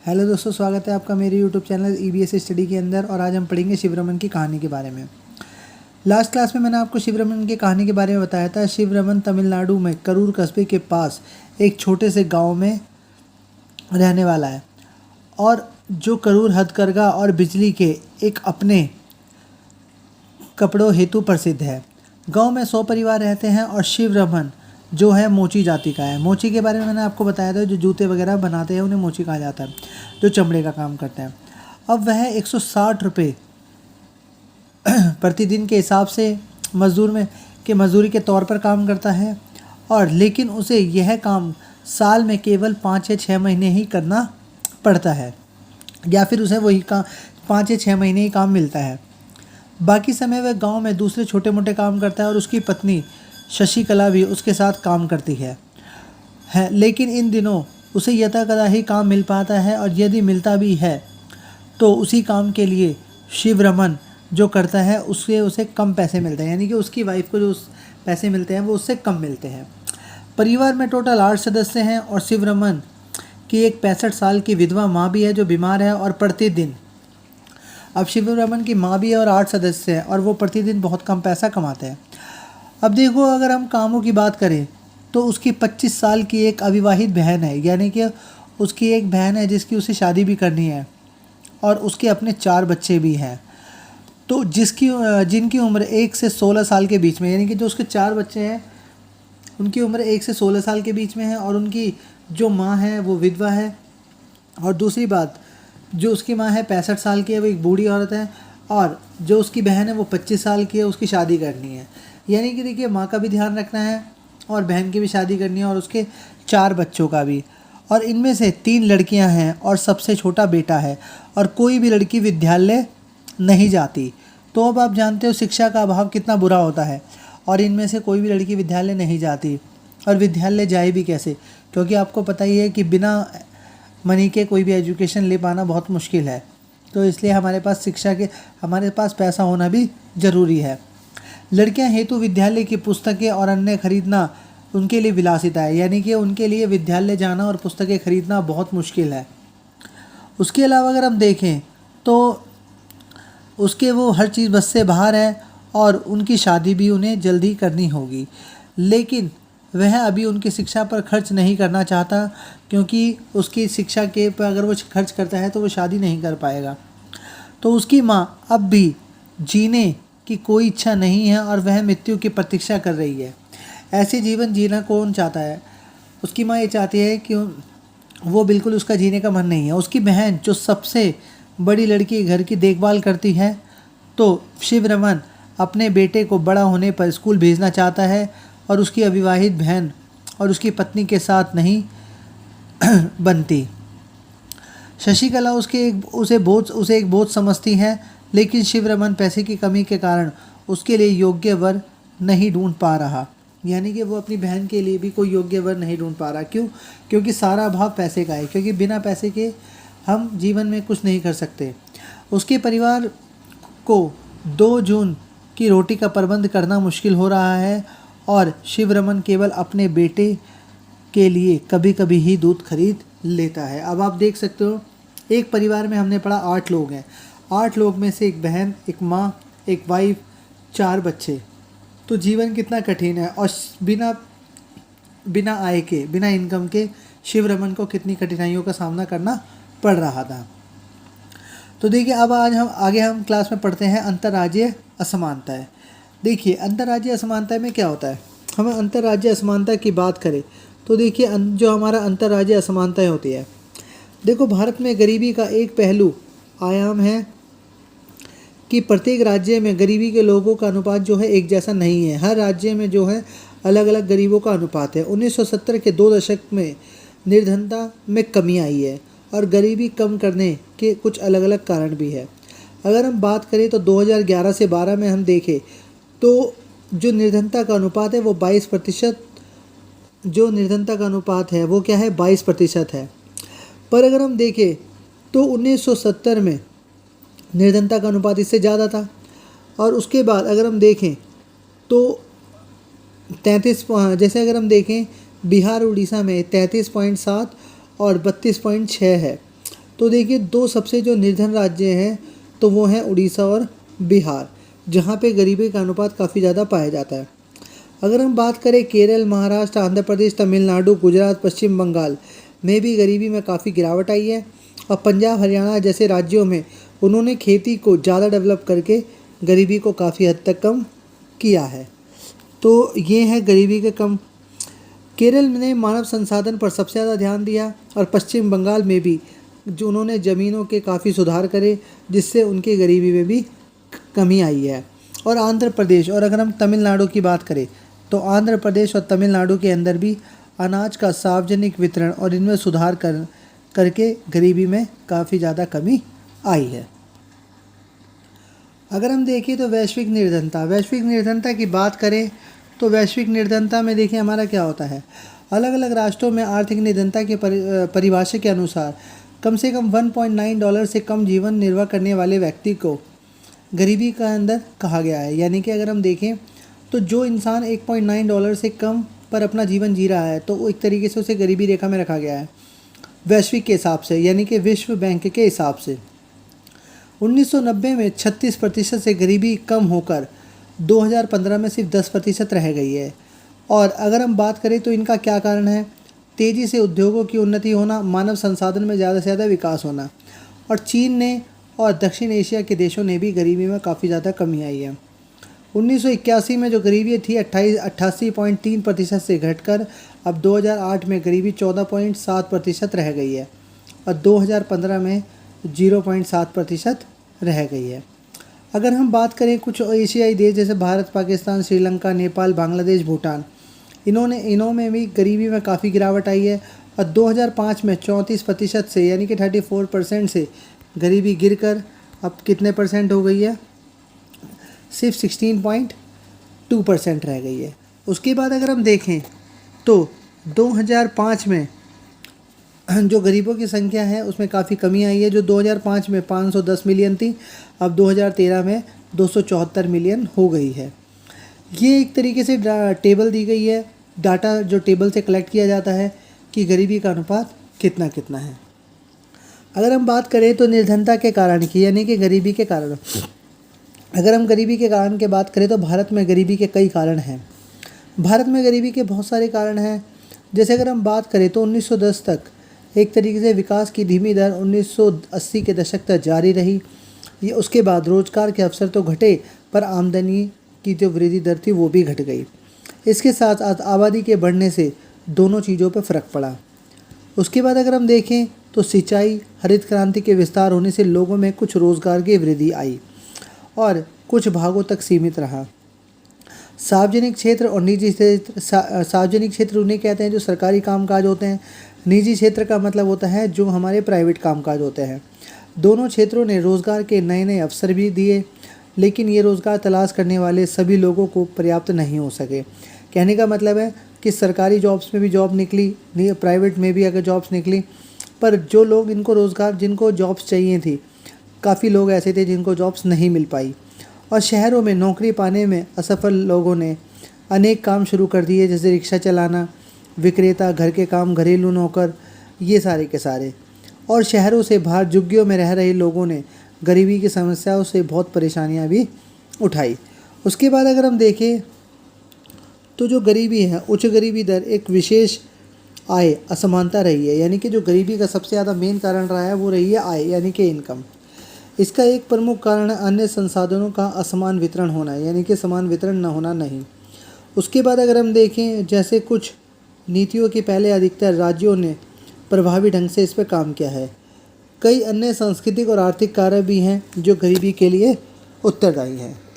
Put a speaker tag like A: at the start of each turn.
A: Hello दोस्तों, स्वागत है आपका मेरे यूट्यूब चैनल EBS स्टडी के अंदर। और आज हम पढ़ेंगे शिवरमन की कहानी के बारे में। लास्ट क्लास में मैंने आपको शिवरमन की कहानी के बारे में बताया था। शिवरमन तमिलनाडु में करूर कस्बे के पास एक छोटे से गांव में रहने वाला है और जो करूर हथकरघा और बिजली के एक अपने कपड़ों हेतु प्रसिद्ध है। गांव में 100 परिवार रहते हैं और शिवरमन जो है मोची जाति का है। मोची के बारे में मैंने आपको बताया था, जो जूते वगैरह बनाते हैं उन्हें मोची कहा जाता है, जो चमड़े का काम करते हैं। अब वह 160 रुपये प्रतिदिन के हिसाब से मजदूरी के तौर पर काम करता है। और लेकिन उसे यह काम साल में केवल 5 या 6 महीने ही करना पड़ता है, या फिर उसे वही काम 5 या 6 महीने ही काम मिलता है। बाकी समय वह गांव में दूसरे छोटे मोटे काम करता है और उसकी पत्नी शशिकला भी उसके साथ काम करती है। लेकिन इन दिनों उसे यथाकथा ही काम मिल पाता है, और यदि मिलता भी है तो उसी काम के लिए शिवरमन जो करता है उसे कम पैसे मिलते हैं, यानी कि उसकी वाइफ को जो पैसे मिलते हैं वो उससे कम मिलते हैं। परिवार में टोटल 8 सदस्य हैं और शिवरमन की एक 65 साल की विधवा माँ भी है जो बीमार है। और प्रतिदिन अब शिवरमन की माँ भी है और 8 सदस्य हैं और वो प्रतिदिन बहुत कम पैसा कमाते हैं। अब देखो, अगर हम कामों की बात करें तो उसकी 25 साल की एक अविवाहित बहन है, यानी कि उसकी एक बहन है जिसकी उसे शादी भी करनी है, और उसके अपने 4 बच्चे भी हैं। तो जिनकी उम्र 1 से 16 साल के बीच में, यानी कि जो उसके 4 बच्चे हैं उनकी उम्र 1 से 16 साल के बीच में है। और उनकी जो माँ है वो विधवा है। और दूसरी बात, जो उसकी माँ है 65 साल की है, वो एक बूढ़ी औरत है। और जो उसकी बहन है वो 25 साल की है, उसकी शादी करनी है। यानी कि देखिए, माँ का भी ध्यान रखना है और बहन की भी शादी करनी है और उसके 4 बच्चों का भी। और इनमें से 3 लड़कियां हैं और सबसे छोटा बेटा है, और कोई भी लड़की विद्यालय नहीं जाती। तो अब आप जानते हो शिक्षा का अभाव कितना बुरा होता है, और इनमें से कोई भी लड़की विद्यालय नहीं जाती। और विद्यालय जाए भी कैसे, क्योंकि आपको पता ही है कि बिना मनी के कोई भी एजुकेशन ले पाना बहुत मुश्किल है। तो इसलिए हमारे पास पैसा होना भी ज़रूरी है। लड़कियां हेतु विद्यालय की पुस्तकें और अन्य खरीदना उनके लिए विलासिता है, यानी कि उनके लिए विद्यालय जाना और पुस्तकें खरीदना बहुत मुश्किल है। उसके अलावा अगर हम देखें तो उसके वो हर चीज़ बस से बाहर है, और उनकी शादी भी उन्हें जल्दी करनी होगी। लेकिन वह अभी उनकी शिक्षा पर खर्च नहीं करना चाहता, क्योंकि उसकी शिक्षा के पर अगर वो खर्च करता है तो वो शादी नहीं कर पाएगा। तो उसकी माँ अब भी जीने की कोई इच्छा नहीं है और वह मृत्यु की प्रतीक्षा कर रही है। ऐसे जीवन जीना कौन चाहता है? उसकी माँ ये चाहती है कि वो बिल्कुल उसका जीने का मन नहीं है। उसकी बहन जो सबसे बड़ी लड़की घर की देखभाल करती है, तो शिवरमन अपने बेटे को बड़ा होने पर स्कूल भेजना चाहता है, और उसकी अविवाहित बहन और उसकी पत्नी के साथ नहीं बनती। शशिकला उसे एक बोझ समझती है, लेकिन शिवरमन पैसे की कमी के कारण उसके लिए योग्य वर नहीं ढूंढ पा रहा। यानी कि वो अपनी बहन के लिए भी कोई योग्य वर नहीं ढूंढ पा रहा। क्यों? क्योंकि सारा अभाव पैसे का है, क्योंकि बिना पैसे के हम जीवन में कुछ नहीं कर सकते। उसके परिवार को 2 जून की रोटी का प्रबंध करना मुश्किल हो रहा है, और शिवरमन केवल अपने बेटे के लिए कभी कभी ही दूध खरीद लेता है। अब आप देख सकते हो, एक परिवार में हमने पढ़ा 8 लोग हैं। 8 लोग में से एक बहन, एक माँ, एक वाइफ, 4 बच्चे। तो जीवन कितना कठिन है, और बिना आय के, बिना इनकम के शिवरमन को कितनी कठिनाइयों का सामना करना पड़ रहा था। तो देखिए, अब आज हम क्लास में पढ़ते हैं अंतर्राज्यीय असमानताएं। देखिए, अंतर्राज्यीय असमानता में क्या होता है। हमें अंतर्राज्यीय असमानता की बात करें तो देखिए, जो हमारा अंतर्राज्यीय असमानताएं होती है, देखो, भारत में गरीबी का एक पहलू आयाम है कि प्रत्येक राज्य में गरीबी के लोगों का अनुपात जो है एक जैसा नहीं है। हर राज्य में जो है अलग अलग गरीबों का अनुपात है। 1970 के 2 दशक में निर्धनता में कमी आई है, और गरीबी कम करने के कुछ अलग अलग कारण भी है। अगर हम बात करें तो 2011 से 12 में हम देखें तो जो निर्धनता का अनुपात है वो 22%, जो निर्धनता का अनुपात है वो क्या है, 22% है। पर अगर हम देखें तो 1970 में निर्धनता का अनुपात इससे ज़्यादा था। और उसके बाद अगर हम देखें तो 33, जैसे अगर हम देखें बिहार उड़ीसा में 33.7 और 32.6 है। तो देखिए दो सबसे जो निर्धन राज्य हैं तो वो हैं उड़ीसा और बिहार, जहाँ पे गरीबी का अनुपात काफ़ी ज़्यादा पाया जाता है। अगर हम बात करें केरल, महाराष्ट्र, आंध्र प्रदेश, तमिलनाडु, गुजरात, पश्चिम बंगाल में भी गरीबी में काफ़ी गिरावट आई है। और पंजाब, हरियाणा जैसे राज्यों में उन्होंने खेती को ज़्यादा डेवलप करके गरीबी को काफ़ी हद तक कम किया है। तो ये है गरीबी के कम। केरल ने मानव संसाधन पर सबसे ज़्यादा ध्यान दिया और पश्चिम बंगाल में भी जो उन्होंने ज़मीनों के काफ़ी सुधार करे, जिससे उनकी गरीबी में भी कमी आई है। और आंध्र प्रदेश और अगर हम तमिलनाडु की बात करें तो आंध्र प्रदेश और तमिलनाडु के अंदर भी अनाज का सार्वजनिक वितरण और इनमें सुधार करके गरीबी में काफ़ी ज़्यादा कमी आई है। अगर हम देखें तो वैश्विक निर्धनता की बात करें तो वैश्विक निर्धनता में देखिए हमारा क्या होता है। अलग अलग राष्ट्रों में आर्थिक निर्धनता के परिभाषा के अनुसार कम से कम $1.9 से कम जीवन निर्वाह करने वाले व्यक्ति को गरीबी का अंदर कहा गया है। यानी कि अगर हम देखें तो जो इंसान $1.9 से कम पर अपना जीवन जी रहा है तो वो एक तरीके से उसे गरीबी रेखा में रखा गया है वैश्विक के हिसाब से, यानी कि विश्व बैंक के हिसाब से। 1990 में 36% से गरीबी कम होकर 2015 में सिर्फ 10% रह गई है। और अगर हम बात करें तो इनका क्या कारण है? तेज़ी से उद्योगों की उन्नति होना, मानव संसाधन में ज़्यादा से ज़्यादा विकास होना, और चीन ने और दक्षिण एशिया के देशों ने भी गरीबी में काफ़ी ज़्यादा कमी आई है। 1981 में जो गरीबी थी 88.3% से घटकर अब 2008 में गरीबी 14.7% रह गई है और 2015 में 0.7% रह गई है। अगर हम बात करें कुछ एशियाई देश जैसे भारत, पाकिस्तान, श्रीलंका, नेपाल, बांग्लादेश, भूटान, इनमें भी गरीबी में काफ़ी गिरावट आई है और 2005 में 34% से यानी कि 34% से गरीबी गिरकर अब कितने परसेंट हो गई है? सिर्फ 16.2% रह गई है। उसके बाद अगर हम देखें तो 2005 में जो गरीबों की संख्या है उसमें काफ़ी कमी आई है। जो 2005 में 510 मिलियन थी, अब 2013 में 274 मिलियन हो गई है। ये एक तरीके से टेबल दी गई है, डाटा जो टेबल से कलेक्ट किया जाता है कि गरीबी का अनुपात कितना कितना है। अगर हम बात करें तो निर्धनता के कारण की, यानी कि गरीबी के कारण, अगर हम गरीबी के कारण की बात करें तो भारत में गरीबी के कई कारण हैं। भारत में गरीबी के बहुत सारे कारण हैं। जैसे अगर हम बात करें तो 1910 तक एक तरीके से विकास की धीमी दर 1980 के दशक तक जारी रही। ये उसके बाद रोजगार के अवसर तो घटे पर आमदनी की जो वृद्धि दर थी वो भी घट गई। इसके साथ साथ आबादी के बढ़ने से दोनों चीज़ों पर फ़र्क पड़ा। उसके बाद अगर हम देखें तो सिंचाई, हरित क्रांति के विस्तार होने से लोगों में कुछ रोज़गार की वृद्धि आई और कुछ भागों तक सीमित रहा। सार्वजनिक क्षेत्र और निजी क्षेत्र, सार्वजनिक क्षेत्र उन्हें कहते हैं जो सरकारी कामकाज होते हैं। निजी क्षेत्र का मतलब होता है जो हमारे प्राइवेट कामकाज होते हैं। दोनों क्षेत्रों ने रोज़गार के नए नए अवसर भी दिए, लेकिन ये रोज़गार तलाश करने वाले सभी लोगों को पर्याप्त नहीं हो सके। कहने का मतलब है कि सरकारी जॉब्स में भी जॉब निकली, प्राइवेट में भी अगर जॉब्स निकली, पर जो लोग इनको रोज़गार जिनको जॉब्स चाहिए थी, काफ़ी लोग ऐसे थे जिनको जॉब्स नहीं मिल पाई। और शहरों में नौकरी पाने में असफल लोगों ने अनेक काम शुरू कर दिए, जैसे रिक्शा चलाना, विक्रेता, घर के काम, घरेलू नौकर, ये सारे के सारे। और शहरों से बाहर झुग्गियों में रह रहे लोगों ने गरीबी की समस्याओं से बहुत परेशानियां भी उठाई। उसके बाद अगर हम देखें तो जो गरीबी है, उच्च गरीबी दर एक विशेष आय असमानता रही है। यानी कि जो गरीबी का सबसे ज़्यादा मेन कारण रहा है वो रही है आय, यानी कि इनकम। इसका एक प्रमुख कारण अन्य संसाधनों का असमान वितरण होना है, यानी कि समान वितरण न होना नहीं। उसके बाद अगर हम देखें जैसे कुछ नीतियों के पहले अधिकतर राज्यों ने प्रभावी ढंग से इस पर काम किया है। कई अन्य सांस्कृतिक और आर्थिक कारक भी हैं जो गरीबी के लिए उत्तरदायी हैं।